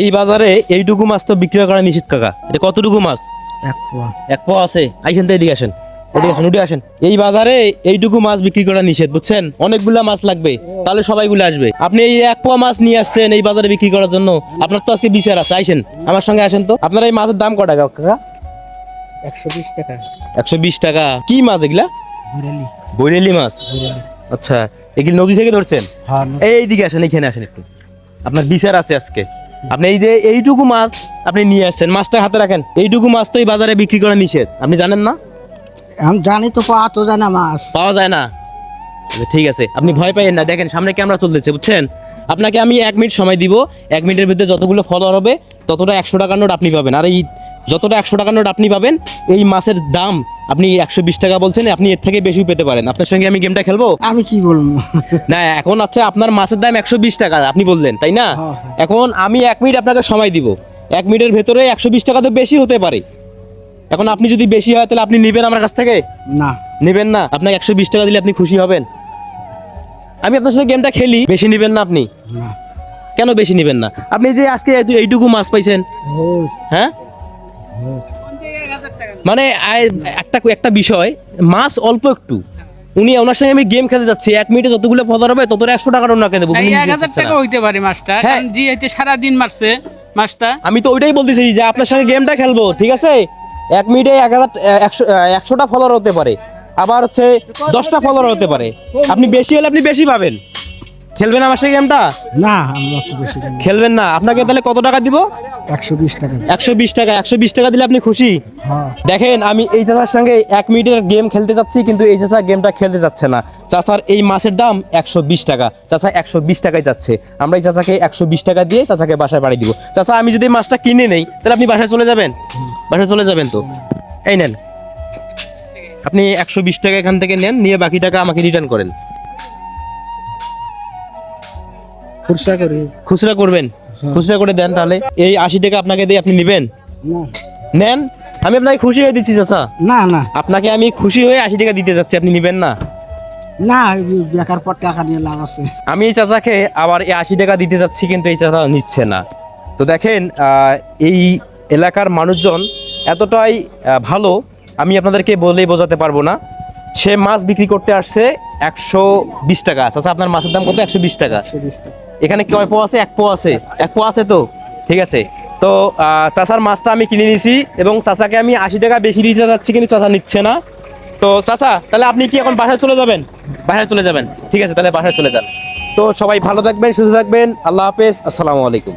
এই বাজারে এইটুকু মাছ তো বিক্রি করা নিষিদ্ধ কাকা। এটা কতটুকু মাছ? এক পোয়া আছে। আইসেন তো এদিকে আসেন, এদিকে আসেন, উঠে আসেন। এই বাজারে এইটুকু মাছ বিক্রি করা নিষেধ, বুঝছেন? অনেকগুলা মাছ লাগবে, তাহলে সবাইগুলো আসবে। আপনি এই এক পোয়া মাছ নিয়ে আসছেন এই বাজারে বিক্রি করার জন্য, আপনার তো আজকে বিচার আছে। আইসেন আমার সঙ্গে, আসেন তো। আপনার এই মাছের দাম কত টাকা কাকা? 120 টাকা। 120 টাকা। কি মাছ এগুলা? বুড়ালি। বৈরালি মাছ। আচ্ছা, এগুলি নদী থেকে ধরছেন? হ্যাঁ। এইদিকে আসেন, এখানে আসেন একটু, আপনার বিচার আছে আজকে। আপনি এই যে এইটুকু মাছ আপনি নিয়ে আসছেন, মাছটা হাতে রাখেন। এইটুকু মাছ তো এই বাজারে বিক্রি করা নিষেধ, আপনি জানেন না? আমি জানি তো, পাওয়া তো জানা মাছ পাওয়া যায় না। আচ্ছা, ঠিক আছে, আপনি ভয় পাইয়েন না। দেখেন সামনে ক্যামেরা চলতেছে, বুঝছেন? আপনাকে আমি 1 মিনিট সময় দিব। 1 মিনিটের ভিতরে যতগুলো ফলোয়ার হবে ততটা 100 টাকার নোট আপনি পাবেন। আর এই যতটা 100 টাকার নোট আপনি পাবেন, এই মাছের দাম আপনি 120 টাকা বলছেন, আপনি এর থেকে বেশি পেতে পারেন। আপনার সঙ্গে আমি গেমটা খেলবো? আমি কি বলবো? না, এখন আচ্ছা আপনার মাছের দাম 120 টাকা আপনি বললেন, তাই না? হ্যাঁ। এখন আমি 1 মিনিট আপনাকে সময় দিব। 1 মিনিটের ভেতরে 120 টাকা তো বেশি হতে পারে। এখন আপনি যদি বেশি হয় তাহলে আপনি নেবেন আমার কাছ থেকে? না। নেবেন না? আপনাকে 120 টাকা দিলে আপনি খুশি হবেন? আমি আপনার সাথে গেমটা খেলি, বেশি নেবেন না আপনি? না। কেন বেশি নেবেন না? আপনি যে আজকে এইটুকু মাছ পাইছেন, হ্যাঁ? মানে একটা বিষয়, মাছ অল্প একটু, ওনার সঙ্গে আমি গেম খেলতে যাচ্ছি, 1 মিনিটে যতগুলো ফদর হবে তত 100 টাকার ওনাকে দেবো। 1000 টাকা হইতে পারে মাছটা, হ্যাঁ। কারণ জি হচ্ছে সারাদিন মারছে মাছটা। আমি তো ওইটাই বলতেছি যে আপনার সঙ্গে গেমটা খেলবো, ঠিক আছে? 1 মিনিটে 100টা ফলোয়ার হতে পারে, আবার হচ্ছে 10টা ফলোয়ার হতে পারে। আপনি বেশি হলে আপনি বেশি পাবেন। খেলবেন আমার সঙ্গে গেমটা? না, আমি অত বেশি জানি না। খেলবেন না? আপনাকে তাহলে কত টাকা দিব? 120 টাকা। 120 টাকা। 120 টাকা দিলে আপনি খুশি? হ্যাঁ। দেখেন আমি এই চাচার সঙ্গে 1 মিনিটের গেম খেলতে যাচ্ছি, কিন্তু এই চাচা গেমটা খেলতে যাচ্ছে না। চাচার এই মাছের দাম 120 টাকা, চাচা 120 টাকায় যাচ্ছে। আমরা এই চাচাকে 120 টাকা দিয়ে চাচাকে বাসায় বাড়ি দিব। চাচা, আমি যদি মাছটা কিনে নেই তাহলে আপনি বাসায় চলে যাবেন? বাসায় চলে যাবেন তো? এই নেন, আপনি 120 টাকা এখান থেকে নেন, নিয়ে বাকি টাকা আমাকে রিটার্ন করেন। খুরসা করি। খুচরা করবেন? খুচরা করে দেন তাহলে। এই 80 টাকা আপনাকে দিয়ে আপনি নেবেন? না। নেন, আমি আপনাকে খুশি হয়ে দিচ্ছি চাচা। না। না। আপনাকে আমি খুশি হয়ে 80 টাকা দিতে যাচ্ছি, আপনি নেবেন না? না, বেকার পর টাকা নিয়ে লাভ আছে। আমি এই চাচাকে আবার এই 80 টাকা দিতে যাচ্ছি, কিন্তু এই চাচা নিচ্ছে না। তো দেখেন এই এলাকার মানুষজন এতটাই ভালো, আমি আপনাদেরকে বলেই বোঝাতে পারবো না। সে মাছ বিক্রি করতে আসছে 120 টাকা। চাচা, আপনার মাছের দাম কত? 120 টাকা। এখানে কয় পোয়া আছে? 1 পোয়া আছে। 1 পোয়া আছে তো? ঠিক আছে। তো চাচার মাছটা আমি কিনে নিয়েছি এবং চাচাকে আমি 80 টাকা বেশি দিতে যাচ্ছি, কিন্তু চাচা নিচ্ছে না। তো চাচা, তাহলে আপনি কি এখন বাসায় চলে যাবেন? বাসায় চলে যাবেন, ঠিক আছে, তাহলে বাসায় চলে যান। তো সবাই ভালো থাকবেন, সুস্থ থাকবেন। আল্লাহ হাফেজ, আসসালামু আলাইকুম।